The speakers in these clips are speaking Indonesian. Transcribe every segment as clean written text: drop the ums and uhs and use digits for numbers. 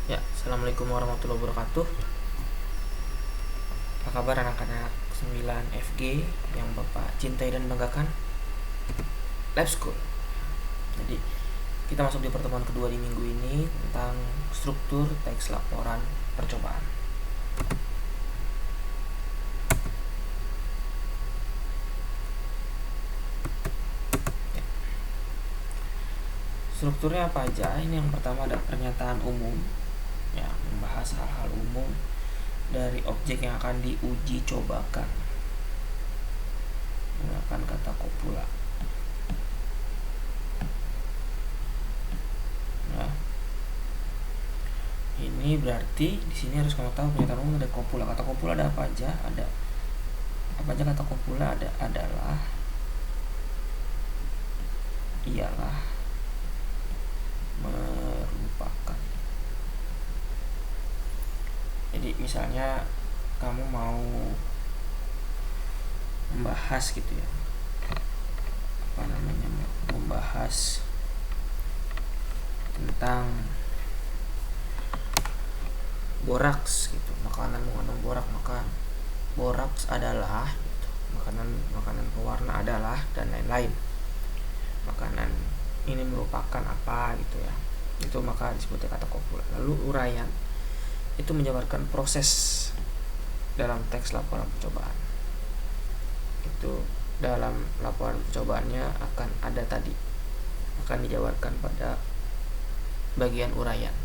Ya, assalamualaikum warahmatullahi wabarakatuh. Apa kabar anak-anak 9 FG yang Bapak cintai dan banggakan? Lab School. Jadi, kita masuk di pertemuan kedua di minggu ini tentang struktur teks laporan percobaan. Ya. Strukturnya apa aja? Ini yang pertama ada pernyataan umum, ya, membahas hal-hal umum dari objek yang akan diuji cobakan menggunakan kata kopula. Nah, ini berarti di sini harus kamu tahu pernyataan umum ada kopula. Kata kopula ada apa aja? Ada apa aja kata kopula? Ada adalah, ialah, merupakan. Jadi misalnya kamu mau membahas gitu ya, membahas tentang boraks gitu, makanan mengandung borak, maka boraks adalah gitu, makanan pewarna adalah, dan lain-lain. Makanan ini merupakan apa gitu ya, itu maka disebutnya kata kopula. Lalu uraian itu menjabarkan proses dalam teks laporan percobaan. Itu dalam laporan percobaannya akan ada tadi, akan dijabarkan pada bagian uraian.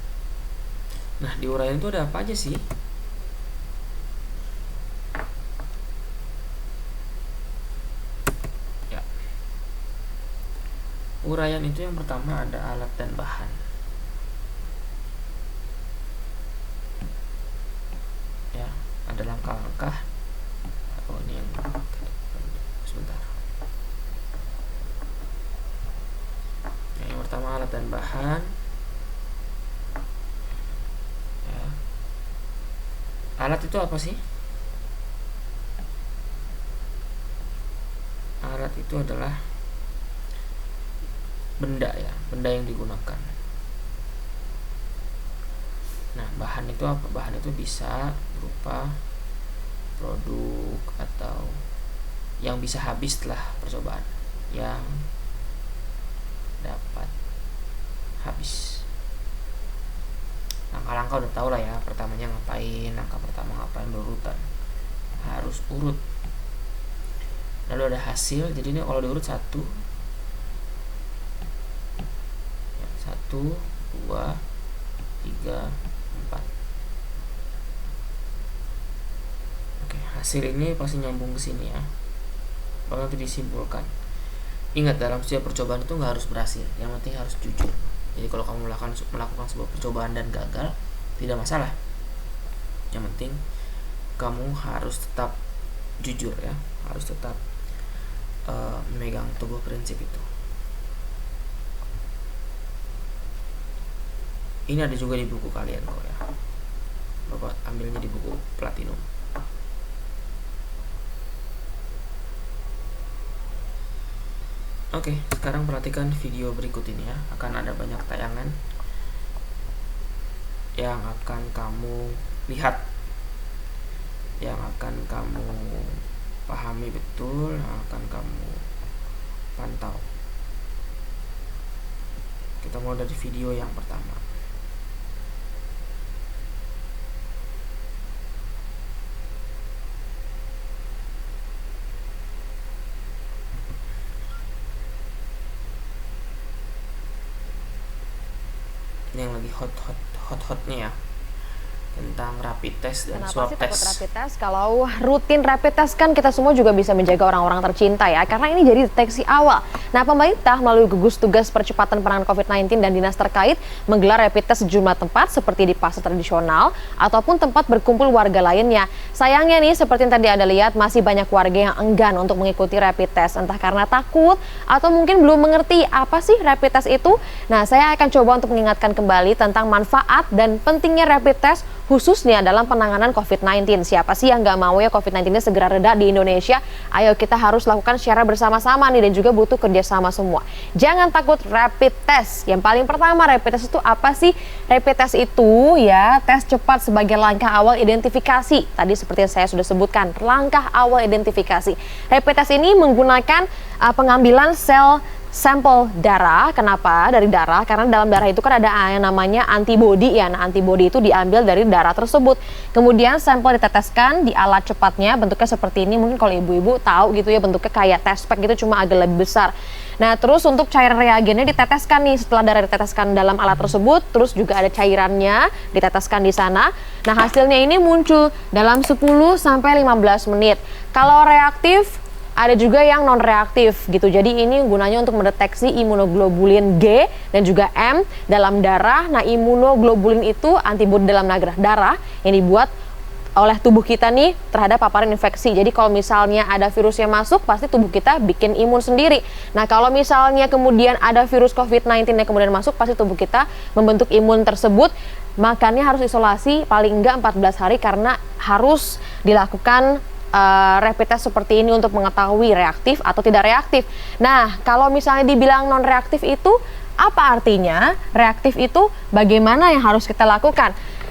Nah, di uraian itu ada apa aja sih? Ya, uraian itu yang pertama ada alat dan bahan. Ya, ada langkah-langkah. Oh, ini yang sebentar. Yang pertama alat dan bahan. Ya. Alat itu apa sih? Alat itu adalah benda ya, benda yang digunakan. Nah, bahan itu apa? Bahan itu bisa berupa produk atau yang bisa habis setelah percobaan, yang dapat habis. Langkah-langkah udah tau lah ya, pertamanya ngapain, langkah pertama ngapain, berurutan, harus urut. Lalu ada hasil, jadi ini kalau diurut 1, 2, 3, 4. Oke, hasil ini pasti nyambung ke sini ya, baru nanti disimpulkan. Ingat, dalam setiap percobaan itu nggak harus berhasil, yang penting harus jujur. Jadi kalau kamu melakukan sebuah percobaan dan gagal, tidak masalah. Yang penting kamu harus tetap jujur ya, harus tetap memegang teguh prinsip itu. Ini ada juga di buku kalian kok ya, Bapak ambilnya di buku Platinum. Oke, sekarang perhatikan video berikut ini ya. Akan ada banyak tayangan yang akan kamu lihat, yang akan kamu pahami betul, yang akan kamu pantau. Kita mulai dari video yang pertama. Ini yang lagi hotnya ya, tentang rapid test dan Kenapa swab sih takut test. rapid test? Kalau rutin rapid test kan kita semua juga bisa menjaga orang-orang tercinta ya, karena ini jadi deteksi awal. Nah, pemerintah melalui gugus tugas percepatan penanganan COVID-19 dan dinas terkait menggelar rapid test sejumlah tempat seperti di pasar tradisional ataupun tempat berkumpul warga lainnya. Sayangnya nih, seperti yang tadi Anda lihat, masih banyak warga yang enggan untuk mengikuti rapid test, entah karena takut atau mungkin belum mengerti apa sih rapid test itu. Nah, saya akan coba untuk mengingatkan kembali tentang manfaat dan pentingnya rapid test khususnya dalam penanganan COVID-19. Siapa sih yang nggak mau ya COVID-19-nya segera reda di Indonesia? Ayo kita harus lakukan secara bersama-sama nih, dan juga butuh kerjasama semua. Jangan takut rapid test. Yang paling pertama, rapid test itu apa sih? Rapid test itu ya tes cepat sebagai langkah awal identifikasi. Tadi seperti yang saya sudah sebutkan, langkah awal identifikasi. Rapid test ini menggunakan pengambilan sampel darah. Kenapa dari darah? Karena dalam darah itu kan ada yang namanya antibodi ya. Nah, antibodi itu diambil dari darah tersebut. Kemudian sampel diteteskan di alat cepatnya, bentuknya seperti ini. Mungkin kalau ibu-ibu tahu gitu ya, bentuknya kayak test pack gitu, cuma agak lebih besar. Nah, terus untuk cairan reagennya diteteskan nih. Setelah darah diteteskan dalam alat tersebut, terus juga ada cairannya diteteskan di sana. Nah, hasilnya ini muncul dalam 10 sampai 15 menit. Kalau reaktif, ada juga yang non-reaktif gitu. Jadi ini gunanya untuk mendeteksi imunoglobulin G dan juga M dalam darah. Nah, imunoglobulin itu antibodi dalam darah yang dibuat oleh tubuh kita nih terhadap paparan infeksi. Jadi kalau misalnya ada virus yang masuk, pasti tubuh kita bikin imun sendiri. Nah, kalau misalnya kemudian ada virus COVID-19 yang kemudian masuk, pasti tubuh kita membentuk imun tersebut. Makanya harus isolasi paling enggak 14 hari karena harus dilakukan rapid test seperti ini untuk mengetahui reaktif atau tidak reaktif. Nah, kalau misalnya dibilang non-reaktif itu apa artinya? Reaktif itu bagaimana yang harus kita lakukan?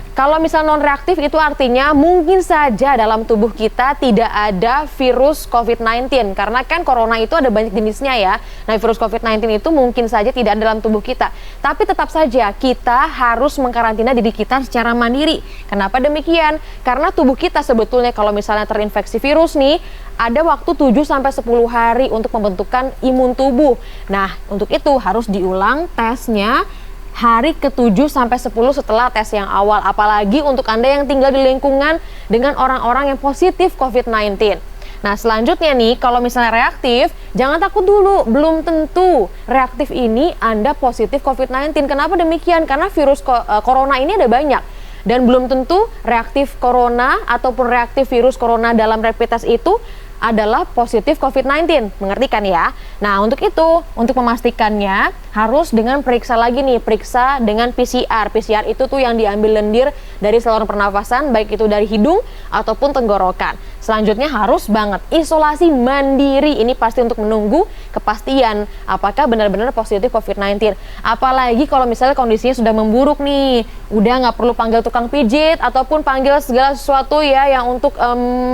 Kalau misalnya non-reaktif itu artinya mungkin saja dalam tubuh kita tidak ada virus COVID-19. Karena kan corona itu ada banyak jenisnya ya. Nah, virus COVID-19 itu mungkin saja tidak ada dalam tubuh kita. Tapi tetap saja kita harus mengkarantina diri kita secara mandiri. Kenapa demikian? Karena tubuh kita sebetulnya kalau misalnya terinfeksi virus nih, ada waktu 7-10 hari untuk pembentukan imun tubuh. Nah, untuk itu harus diulang tesnya hari ke-7 sampai 10 setelah tes yang awal. Apalagi untuk Anda yang tinggal di lingkungan dengan orang-orang yang positif COVID-19. Nah, selanjutnya nih, kalau misalnya reaktif, jangan takut dulu. Belum tentu reaktif ini Anda positif COVID-19. Kenapa demikian? Karena virus corona ini ada banyak. Dan belum tentu reaktif corona ataupun reaktif virus corona dalam rapid test itu adalah positif COVID-19, mengerti kan ya? Nah, untuk itu, untuk memastikannya harus dengan periksa lagi nih, periksa dengan PCR. PCR itu tuh yang diambil lendir dari saluran pernafasan, baik itu dari hidung ataupun tenggorokan. Selanjutnya harus banget isolasi mandiri. Ini pasti untuk menunggu kepastian apakah benar-benar positif COVID-19. Apalagi kalau misalnya kondisinya sudah memburuk nih, udah nggak perlu panggil tukang pijit ataupun panggil segala sesuatu ya yang untuk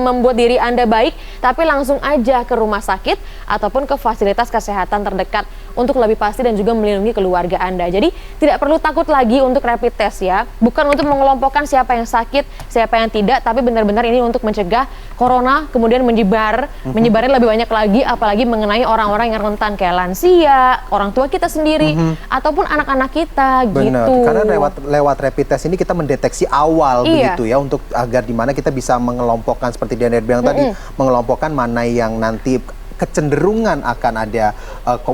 membuat diri Anda baik, tapi langsung aja ke rumah sakit ataupun ke fasilitas kesehatan terdekat untuk lebih pasti dan juga melindungi keluarga Anda. Jadi tidak perlu takut lagi untuk rapid test ya. Bukan untuk mengelompokkan siapa yang sakit, siapa yang tidak, tapi benar-benar ini untuk mencegah corona kemudian menyebarnya lebih banyak lagi, apalagi mengenai orang-orang yang rentan kayak lansia, orang tua kita sendiri, ataupun anak-anak kita. Benar, gitu. karena lewat rapid test ini kita mendeteksi awal begitu ya, untuk agar dimana kita bisa mengelompokkan seperti Diana bilang tadi, mengelompokkan mana yang nanti kecenderungan akan ada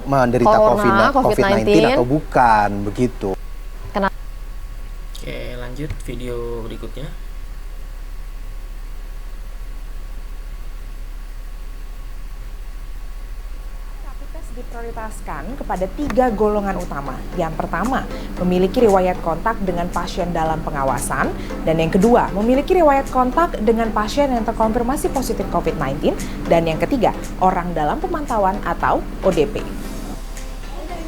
menderita COVID-19 atau bukan, begitu. Oke, lanjut video berikutnya. Diprioritaskan kepada 3 golongan utama. Yang pertama, memiliki riwayat kontak dengan pasien dalam pengawasan, dan yang kedua, memiliki riwayat kontak dengan pasien yang terkonfirmasi positif COVID-19, dan yang ketiga, orang dalam pemantauan atau ODP.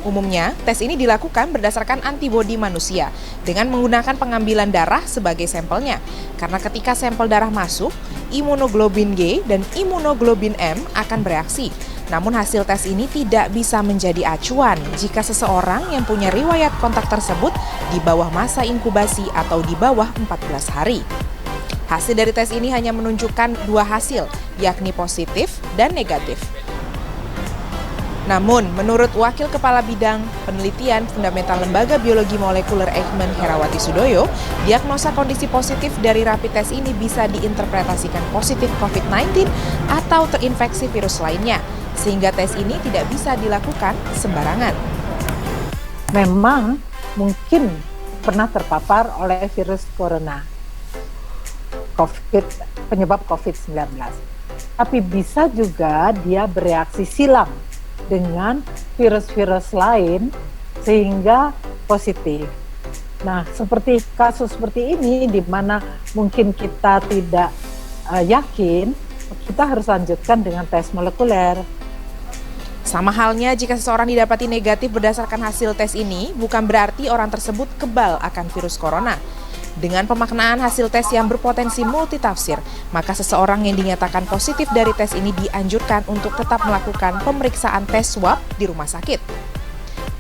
Umumnya, tes ini dilakukan berdasarkan antibodi manusia dengan menggunakan pengambilan darah sebagai sampelnya. Karena ketika sampel darah masuk, imunoglobulin G dan imunoglobulin M akan bereaksi. Namun hasil tes ini tidak bisa menjadi acuan jika seseorang yang punya riwayat kontak tersebut di bawah masa inkubasi atau di bawah 14 hari. Hasil dari tes ini hanya menunjukkan 2 hasil, yakni positif dan negatif. Namun, menurut Wakil Kepala Bidang Penelitian Fundamental Lembaga Biologi Molekuler Eijkman Herawati Sudoyo, diagnosa kondisi positif dari rapid test ini bisa diinterpretasikan positif COVID-19 atau terinfeksi virus lainnya, sehingga tes ini tidak bisa dilakukan sembarangan. Memang mungkin pernah terpapar oleh virus corona, penyebab COVID-19. Tapi bisa juga dia bereaksi silang dengan virus-virus lain sehingga positif. Nah, seperti kasus seperti ini di mana mungkin kita tidak yakin, kita harus lanjutkan dengan tes molekuler. Sama halnya jika seseorang didapati negatif berdasarkan hasil tes ini, bukan berarti orang tersebut kebal akan virus corona. Dengan pemaknaan hasil tes yang berpotensi multitafsir, maka seseorang yang dinyatakan positif dari tes ini dianjurkan untuk tetap melakukan pemeriksaan tes swab di rumah sakit.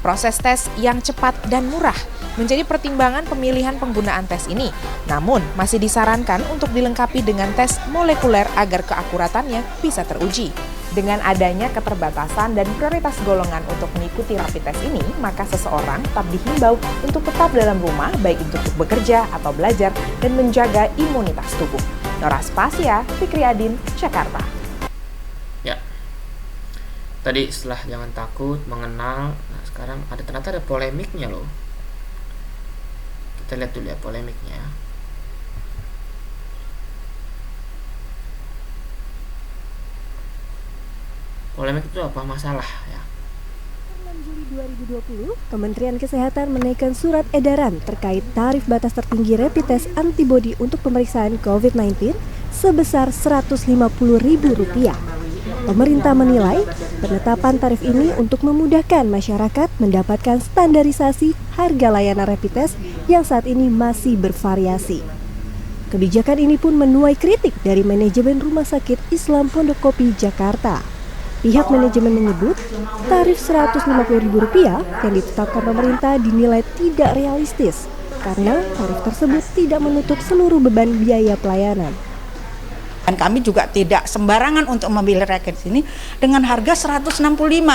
Proses tes yang cepat dan murah menjadi pertimbangan pemilihan penggunaan tes ini. Namun, masih disarankan untuk dilengkapi dengan tes molekuler agar keakuratannya bisa teruji. Dengan adanya keterbatasan dan prioritas golongan untuk mengikuti rapid test ini, maka seseorang tetap dihimbau untuk tetap dalam rumah, baik untuk bekerja atau belajar, dan menjaga imunitas tubuh. Nora Spasia, Fikri Adin, Jakarta. Ya, tadi setelah jangan takut, mengenal, nah sekarang ternyata ada polemiknya loh. Kita lihat dulu ya polemiknya. Polemik itu apa? Masalah ya. 6 Juli 2020, Kementerian Kesehatan menaikkan surat edaran terkait tarif batas tertinggi rapid test antibody untuk pemeriksaan COVID-19 sebesar Rp150.000. Pemerintah menilai penetapan tarif ini untuk memudahkan masyarakat mendapatkan standarisasi harga layanan rapid test yang saat ini masih bervariasi. Kebijakan ini pun menuai kritik dari manajemen Rumah Sakit Islam Pondok Kopi, Jakarta. Pihak manajemen menyebut tarif Rp150.000 yang ditetapkan pemerintah dinilai tidak realistis karena tarif tersebut tidak menutup seluruh beban biaya pelayanan. Dan kami juga tidak sembarangan untuk memilih reagen ini dengan harga 165,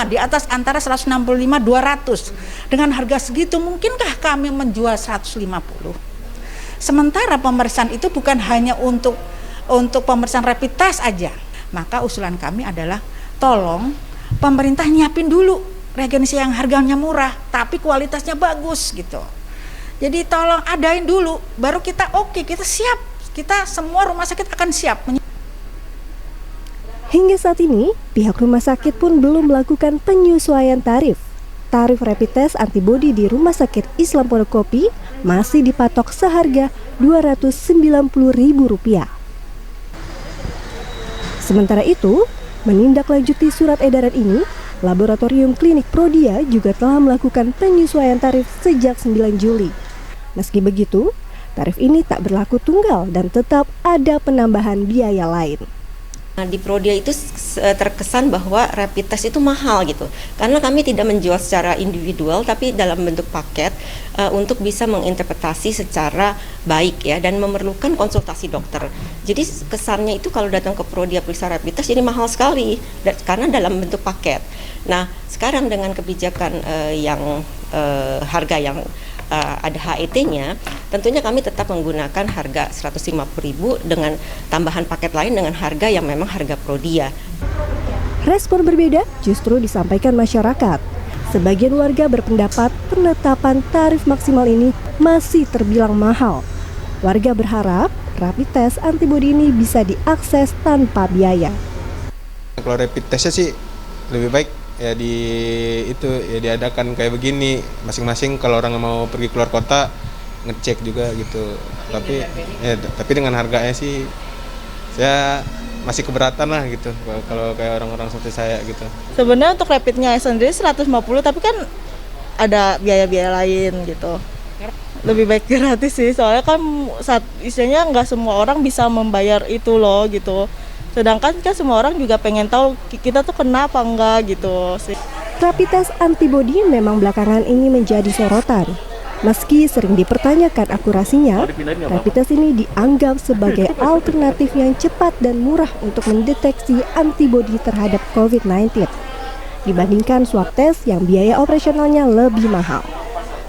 di atas antara 165-200. Dengan harga segitu mungkinkah kami menjual 150? Sementara pemeriksaan itu bukan hanya untuk pemeriksaan rapid test aja. Maka usulan kami adalah tolong pemerintah nyiapin dulu reagensi yang harganya murah tapi kualitasnya bagus gitu. Jadi tolong adain dulu, baru kita kita siap. Kita semua rumah sakit akan siap. Hingga saat ini, pihak rumah sakit pun belum melakukan penyesuaian tarif. Tarif rapid test antibody di Rumah Sakit Islam Pondok Kopi masih dipatok seharga Rp290.000. Sementara itu, menindaklanjuti surat edaran ini, Laboratorium Klinik Prodia juga telah melakukan penyesuaian tarif sejak 9 Juli. Meski begitu, tarif ini tak berlaku tunggal dan tetap ada penambahan biaya lain. Di Prodia itu terkesan bahwa rapid test itu mahal gitu, karena kami tidak menjual secara individual tapi dalam bentuk paket untuk bisa menginterpretasi secara baik ya dan memerlukan konsultasi dokter. Jadi kesannya itu kalau datang ke Prodia periksa rapid test ini mahal sekali karena dalam bentuk paket. Nah sekarang dengan kebijakan yang harga yang ada HET-nya, tentunya kami tetap menggunakan harga Rp150.000 dengan tambahan paket lain dengan harga yang memang harga Prodia. Respon berbeda justru disampaikan masyarakat. Sebagian warga berpendapat penetapan tarif maksimal ini masih terbilang mahal. Warga berharap rapid test antibody ini bisa diakses tanpa biaya. Kalau rapid testnya sih lebih baik ya diadakan kayak begini, masing-masing kalau orang mau pergi keluar kota ngecek juga gitu. Tapi dengan harganya sih saya masih keberatan lah gitu kalau kayak orang-orang seperti saya gitu. Sebenarnya untuk rapidnya sendiri 150 tapi kan ada biaya-biaya lain gitu. Lebih baik gratis sih, soalnya kan istilahnya nggak semua orang bisa membayar itu loh gitu. Sedangkan kan semua orang juga pengen tahu kita tuh kenapa enggak gitu sih. Rapid test antibody memang belakangan ini menjadi sorotan. Meski sering dipertanyakan akurasinya, rapid test ini dianggap sebagai alternatif yang cepat dan murah untuk mendeteksi antibody terhadap COVID-19 dibandingkan swab test yang biaya operasionalnya lebih mahal.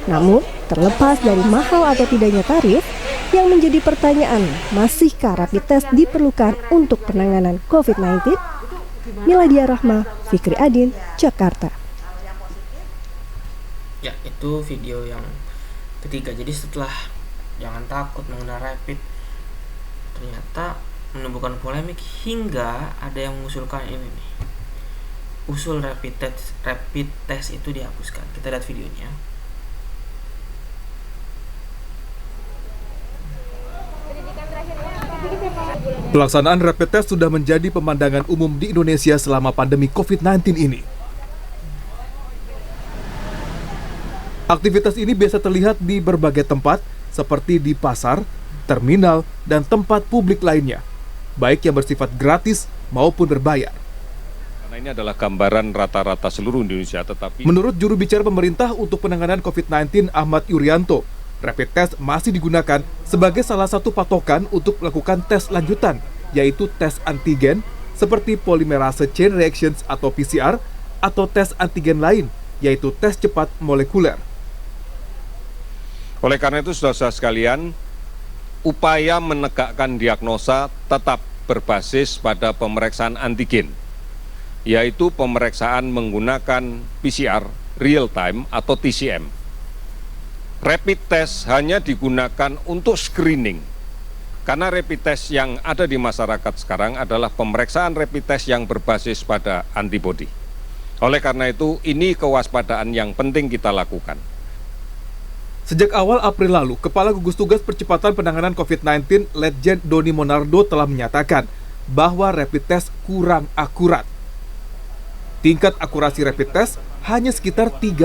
Namun, terlepas dari mahal atau tidaknya tarif, yang menjadi pertanyaan, masihkah rapid test diperlukan untuk penanganan COVID-19? Miladia Rahma, Fikri Adin, Jakarta. Ya, itu video yang ketiga. Jadi setelah jangan takut menggunakan rapid, ternyata menimbulkan polemik hingga ada yang mengusulkan ini nih. Usul rapid test itu dihapuskan. Kita lihat videonya. Pelaksanaan rapid test sudah menjadi pemandangan umum di Indonesia selama pandemi COVID-19 ini. Aktivitas ini biasa terlihat di berbagai tempat, seperti di pasar, terminal, dan tempat publik lainnya, baik yang bersifat gratis maupun berbayar. Karena ini adalah gambaran rata-rata seluruh Indonesia, tetapi... Menurut juru bicara pemerintah untuk penanganan COVID-19 Ahmad Yuryanto, rapid test masih digunakan sebagai salah satu patokan untuk melakukan tes lanjutan, yaitu tes antigen seperti polymerase chain reactions atau PCR, atau tes antigen lain, yaitu tes cepat molekuler. Oleh karena itu, saudara-saudara sekalian, upaya menegakkan diagnosa tetap berbasis pada pemeriksaan antigen, yaitu pemeriksaan menggunakan PCR real time atau TCM. Rapid test hanya digunakan untuk screening, karena rapid test yang ada di masyarakat sekarang adalah pemeriksaan rapid test yang berbasis pada antibodi. Oleh karena itu, ini kewaspadaan yang penting kita lakukan. Sejak awal April lalu, Kepala Gugus Tugas Percepatan Penanganan COVID-19 Letjen Doni Monardo telah menyatakan bahwa rapid test kurang akurat. Tingkat akurasi rapid test hanya sekitar 30%.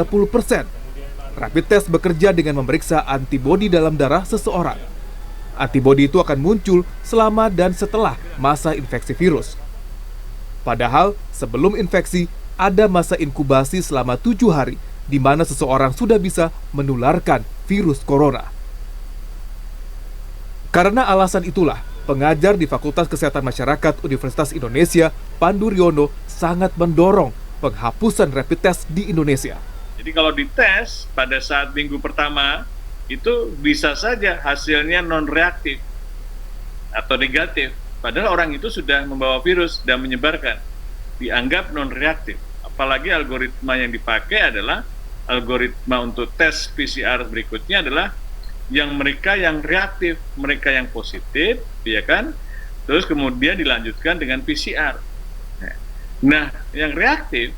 Rapid test bekerja dengan memeriksa antibodi dalam darah seseorang. Antibodi itu akan muncul selama dan setelah masa infeksi virus. Padahal sebelum infeksi, ada masa inkubasi selama 7 hari, di mana seseorang sudah bisa menularkan virus corona. Karena alasan itulah, pengajar di Fakultas Kesehatan Masyarakat Universitas Indonesia, Pandu Riono, sangat mendorong penghapusan rapid test di Indonesia. Jadi kalau dites pada saat minggu pertama, itu bisa saja hasilnya non-reaktif atau negatif. Padahal orang itu sudah membawa virus dan menyebarkan. Dianggap non-reaktif. Apalagi algoritma yang dipakai adalah algoritma untuk tes PCR berikutnya adalah yang mereka yang reaktif, mereka yang positif, ya kan? Terus kemudian dilanjutkan dengan PCR. Nah, yang reaktif,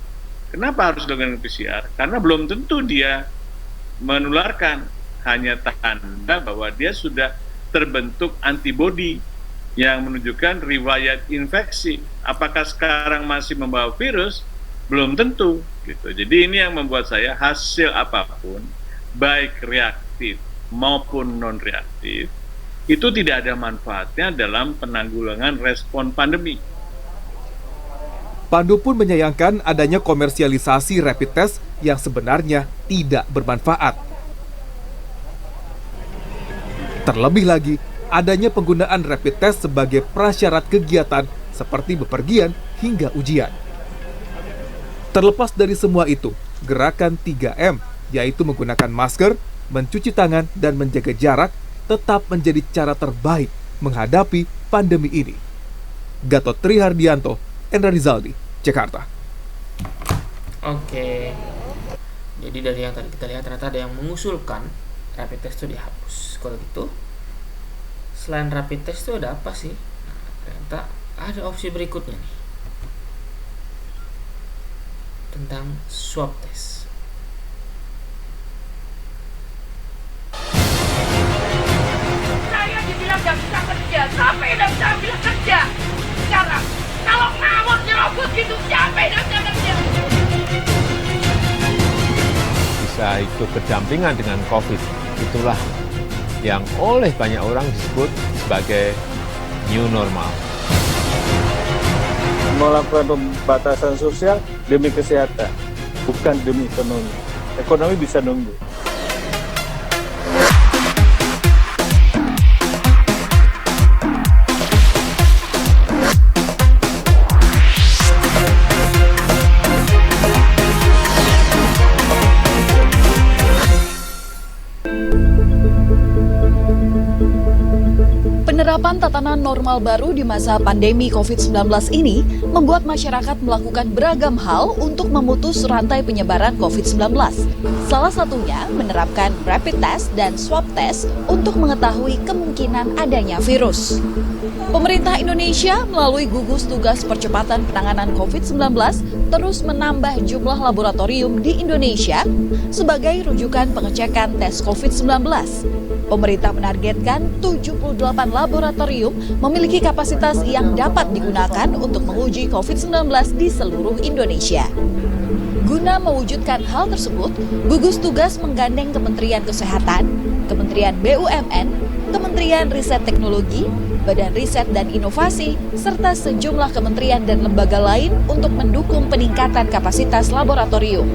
kenapa harus dengan PCR? Karena belum tentu dia menularkan, hanya tanda bahwa dia sudah terbentuk antibodi yang menunjukkan riwayat infeksi. Apakah sekarang masih membawa virus? Belum tentu. Gitu. Jadi ini yang membuat saya hasil apapun, baik reaktif maupun non-reaktif, itu tidak ada manfaatnya dalam penanggulangan respon pandemi. Pandu pun menyayangkan adanya komersialisasi rapid test yang sebenarnya tidak bermanfaat. Terlebih lagi, adanya penggunaan rapid test sebagai prasyarat kegiatan seperti bepergian hingga ujian. Terlepas dari semua itu, gerakan 3M, yaitu menggunakan masker, mencuci tangan, dan menjaga jarak, tetap menjadi cara terbaik menghadapi pandemi ini. Gatot Trihardianto, Endra Rizaldi, Jakarta. Oke. Jadi dari yang tadi kita lihat ternyata ada yang mengusulkan rapid test itu dihapus. Kalau gitu, selain rapid test itu ada apa sih? Nah, ternyata ada opsi berikutnya nih, tentang swab test. Saya dibilang gak bisa kerja, siapa yang gak bisa bilang kerja? Sekarang, kalau ngawur nyerobot gitu, siapa yang gak bisa kerja? Bisa hidup berdampingan dengan COVID, itulah yang oleh banyak orang disebut sebagai new normal. Melakukan pembatasan sosial demi kesehatan, bukan demi ekonomi. Ekonomi bisa nunggu. Penerapan tatanan normal baru di masa pandemi COVID-19 ini membuat masyarakat melakukan beragam hal untuk memutus rantai penyebaran COVID-19. Salah satunya menerapkan rapid test dan swab test untuk mengetahui kemungkinan adanya virus. Pemerintah Indonesia melalui Gugus Tugas Percepatan Penanganan COVID-19 terus menambah jumlah laboratorium di Indonesia sebagai rujukan pengecekan tes COVID-19. Pemerintah menargetkan 78 laboratorium laboratorium memiliki kapasitas yang dapat digunakan untuk menguji COVID-19 di seluruh Indonesia. Guna mewujudkan hal tersebut, gugus tugas menggandeng Kementerian Kesehatan, Kementerian BUMN, Kementerian Riset Teknologi, Badan Riset dan Inovasi, serta sejumlah kementerian dan lembaga lain untuk mendukung peningkatan kapasitas laboratorium.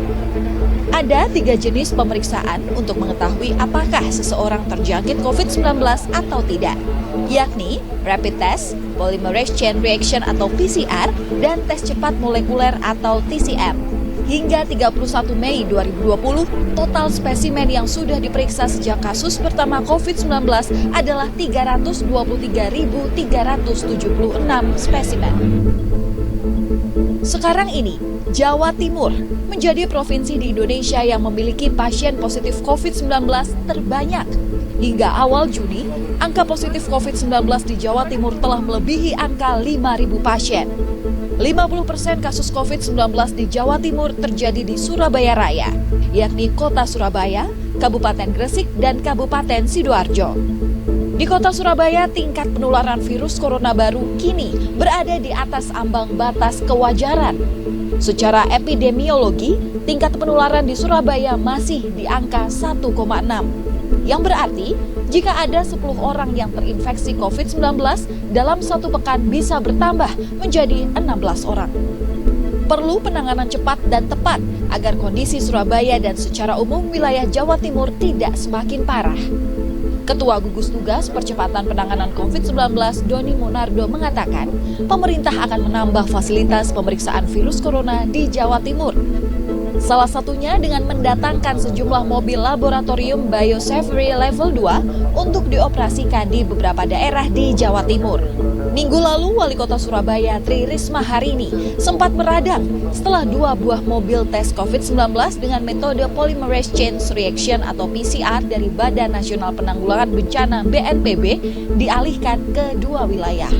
Ada 3 jenis pemeriksaan untuk mengetahui apakah seseorang terjangkit COVID-19 atau tidak, yakni rapid test, polymerase chain reaction atau PCR, dan tes cepat molekuler atau TCM. Hingga 31 Mei 2020, total spesimen yang sudah diperiksa sejak kasus pertama COVID-19 adalah 323.376 spesimen. Sekarang ini, Jawa Timur menjadi provinsi di Indonesia yang memiliki pasien positif COVID-19 terbanyak. Hingga awal Juni, angka positif COVID-19 di Jawa Timur telah melebihi angka 5.000 pasien. 50% kasus COVID-19 di Jawa Timur terjadi di Surabaya Raya, yakni Kota Surabaya, Kabupaten Gresik, dan Kabupaten Sidoarjo. Di Kota Surabaya, tingkat penularan virus corona baru kini berada di atas ambang batas kewajaran. Secara epidemiologi, tingkat penularan di Surabaya masih di angka 1,6. Yang berarti, jika ada 10 orang yang terinfeksi COVID-19, dalam 1 pekan bisa bertambah menjadi 16 orang. Perlu penanganan cepat dan tepat agar kondisi Surabaya dan secara umum wilayah Jawa Timur tidak semakin parah. Ketua Gugus Tugas Percepatan Penanganan COVID-19 Doni Monardo mengatakan, pemerintah akan menambah fasilitas pemeriksaan virus corona di Jawa Timur. Salah satunya dengan mendatangkan sejumlah mobil laboratorium Biosafety Level 2 untuk dioperasikan di beberapa daerah di Jawa Timur. Minggu lalu, Wali Kota Surabaya Tri Risma Harini sempat meradang setelah 2 buah mobil tes COVID-19 dengan metode Polymerase Chain Reaction atau PCR dari Badan Nasional Penanggulangan Bencana BNPB dialihkan ke 2 wilayah.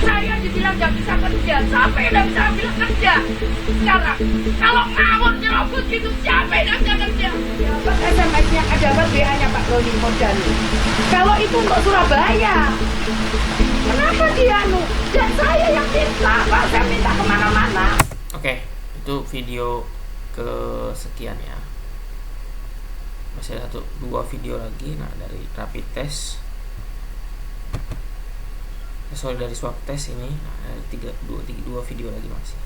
Saya dibilang nggak bisa kerja, siapa yang nggak bisa bilang kerja? Sekarang, kalau ngawur nyerobot gitu, siapa yang nggak bisa kerja? Dapat SMS-nya, dapat WA-nya Pak Doni Mordani. Kalau itu untuk Surabaya, kenapa dia dan saya yang minta, Pak, saya minta kemana-mana. Oke, itu video kesekian ya. Masih ada 2 video lagi, nah dari rapid test. Dari swab test ini, nah, ada 2 video lagi masih.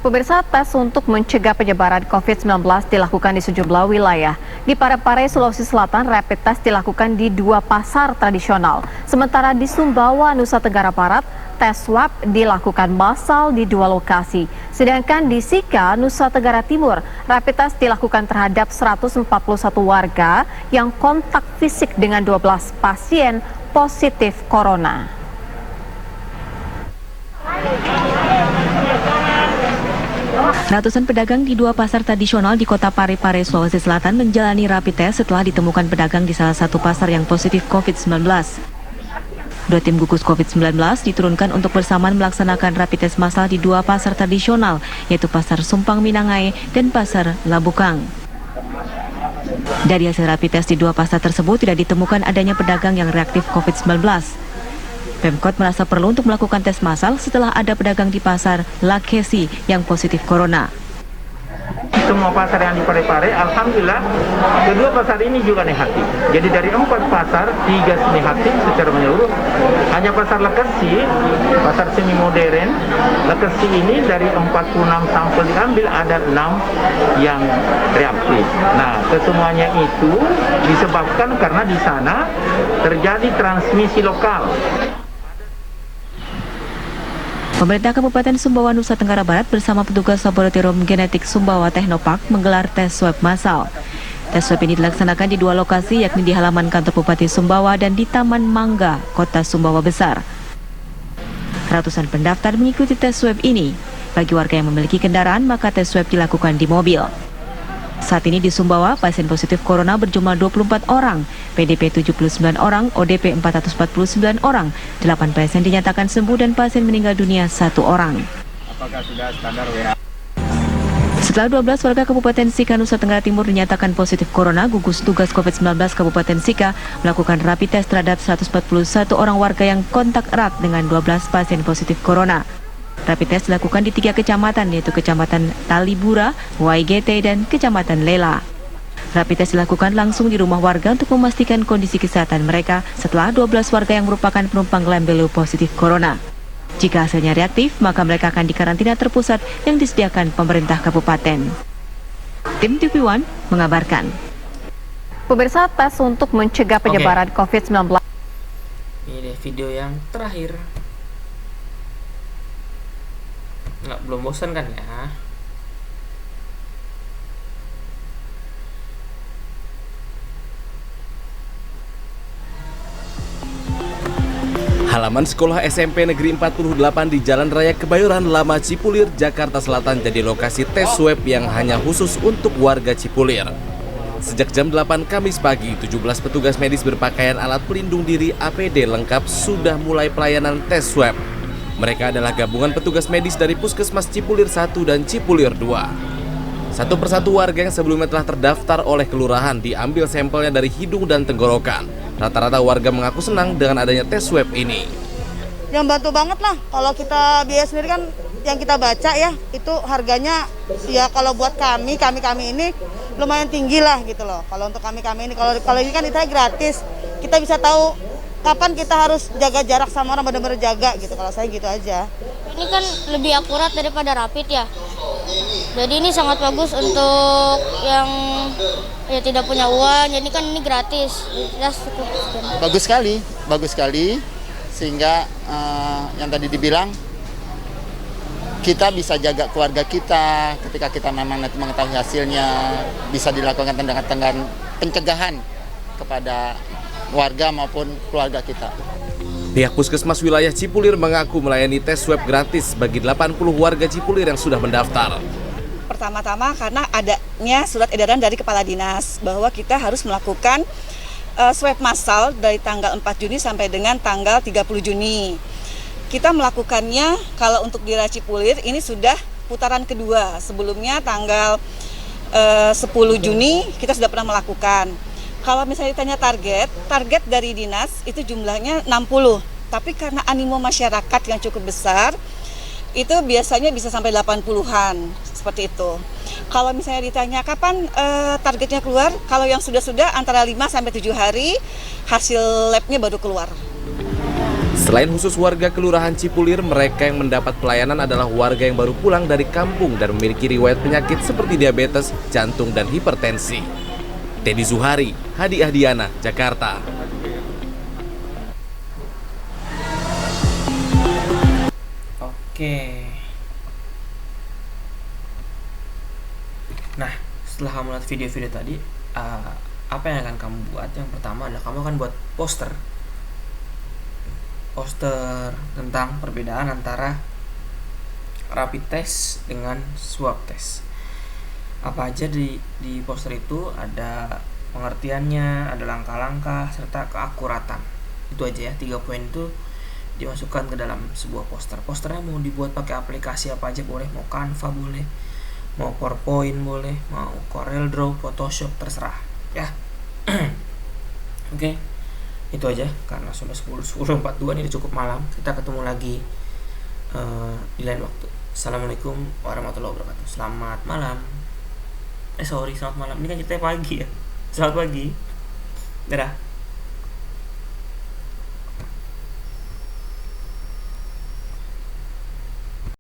Pemirsa, tes untuk mencegah penyebaran COVID-19 dilakukan di sejumlah wilayah. Di Parepare, Sulawesi Selatan, rapid test dilakukan di 2 pasar tradisional. Sementara di Sumbawa, Nusa Tenggara Barat, tes swab dilakukan massal di 2 lokasi. Sedangkan di Sika, Nusa Tenggara Timur, rapid test dilakukan terhadap 141 warga yang kontak fisik dengan 12 pasien positif corona. Ratusan pedagang di 2 pasar tradisional di Kota Parepare, Sulawesi Selatan menjalani rapid test setelah ditemukan pedagang di salah satu pasar yang positif COVID-19. 2 tim gugus COVID-19 diturunkan untuk bersamaan melaksanakan rapid test massal di 2 pasar tradisional, yaitu Pasar Sumpang Minangai dan Pasar Labukang. Dari hasil rapid test di 2 pasar tersebut tidak ditemukan adanya pedagang yang reaktif COVID-19. Pemkot merasa perlu untuk melakukan tes massal setelah ada pedagang di Pasar Lakesi yang positif corona. Semua pasar yang di Parepare, alhamdulillah, kedua pasar ini juga negatif. Jadi dari 4 pasar, 3 negatif secara menyeluruh. Hanya pasar Lakesi, pasar semi modern, Lakesi ini dari 46 sampel diambil ada 6 yang reaktif. Nah, kesemuanya itu disebabkan karena di sana terjadi transmisi lokal. Pemerintah Kabupaten Sumbawa, Nusa Tenggara Barat bersama petugas Laboratorium Genetik Sumbawa Teknopark menggelar tes swab massal. Tes swab ini dilaksanakan di 2 lokasi, yakni di halaman kantor Bupati Sumbawa dan di Taman Mangga, Kota Sumbawa Besar. Ratusan pendaftar mengikuti tes swab ini. Bagi warga yang memiliki kendaraan, maka tes swab dilakukan di mobil. Saat ini di Sumbawa, pasien positif corona berjumlah 24 orang, PDP 79 orang, ODP 449 orang, 8 pasien dinyatakan sembuh dan pasien meninggal dunia 1 orang. Apakah sudah standar WHO? Setelah 12 warga Kabupaten Sika, Nusa Tenggara Timur dinyatakan positif corona, gugus tugas COVID-19 Kabupaten Sika melakukan rapid test terhadap 141 orang warga yang kontak erat dengan 12 pasien positif corona. Rapid test dilakukan di 3 kecamatan, yaitu Kecamatan Talibura, Waigete, dan Kecamatan Lela. Rapid test dilakukan langsung di rumah warga untuk memastikan kondisi kesehatan mereka setelah 12 warga yang merupakan penumpang Lembelu positif corona. Jika hasilnya reaktif, maka mereka akan dikarantina terpusat yang disediakan pemerintah kabupaten. Tim TV One mengabarkan. Pemirsa, tes untuk mencegah penyebaran COVID-19. Ini deh video yang terakhir. Belum bosan kan ya? Halaman sekolah SMP Negeri 48 di Jalan Raya Kebayoran Lama Cipulir, Jakarta Selatan jadi lokasi tes swab yang hanya khusus untuk warga Cipulir. Sejak jam 8 Kamis pagi, 17 petugas medis berpakaian alat pelindung diri APD lengkap sudah mulai pelayanan tes swab. Mereka adalah gabungan petugas medis dari Puskesmas Cipulir 1 dan Cipulir 2. Satu persatu warga yang sebelumnya telah terdaftar oleh kelurahan diambil sampelnya dari hidung dan tenggorokan. Rata-rata warga mengaku senang dengan adanya tes swab ini. Yang bantu banget lah, kalau kita biaya sendiri kan yang kita baca ya, itu harganya ya kalau buat kami ini lumayan tinggi lah gitu loh. Kalau untuk kami ini, kalau ini kan kita gratis, kita bisa tahu kapan kita harus jaga jarak sama orang, benar-benar jaga gitu. Kalau saya gitu aja. Ini kan lebih akurat daripada rapid ya. Jadi ini sangat bagus untuk yang ya tidak punya uang. Jadi kan ini gratis. Bagus sekali. Sehingga yang tadi dibilang kita bisa jaga keluarga kita ketika kita memang nanti mengetahui hasilnya, bisa dilakukan tindakan pencegahan kepada warga maupun keluarga kita. Pihak Puskesmas wilayah Cipulir mengaku melayani tes swab gratis bagi 80 warga Cipulir yang sudah mendaftar. Pertama-tama karena adanya surat edaran dari Kepala Dinas bahwa kita harus melakukan swab massal dari tanggal 4 Juni sampai dengan tanggal 30 Juni. Kita melakukannya kalau untuk di Cipulir ini sudah putaran kedua. Sebelumnya tanggal 10 Juni kita sudah pernah melakukan. Kalau misalnya ditanya target dari dinas itu jumlahnya 60. Tapi karena animo masyarakat yang cukup besar, itu biasanya bisa sampai 80-an, seperti itu. Kalau misalnya ditanya kapan targetnya keluar, kalau yang sudah antara 5 sampai 7 hari, hasil labnya baru keluar. Selain khusus warga Kelurahan Cipulir, mereka yang mendapat pelayanan adalah warga yang baru pulang dari kampung dan memiliki riwayat penyakit seperti diabetes, jantung, dan hipertensi. Teddy Zuhari, Hadi Ahdiana, Jakarta. Oke. Nah, setelah kamu lihat video-video tadi, apa yang akan kamu buat? Yang pertama adalah kamu akan buat poster tentang perbedaan antara rapid test dengan swab test. Apa aja di poster itu, ada pengertiannya, ada langkah-langkah, serta keakuratan. Itu aja ya, 3 poin itu dimasukkan ke dalam sebuah poster. Posternya mau dibuat pakai aplikasi apa aja boleh, mau Canva boleh, mau PowerPoint boleh, mau Corel Draw, Photoshop, terserah ya. Oke. Itu aja, karena sudah 10:42 ini cukup malam. Kita ketemu lagi di lain waktu. Assalamualaikum warahmatullahi wabarakatuh. Selamat malam. Selamat malam. Ini kan kita pagi ya. Selamat pagi. Dadah.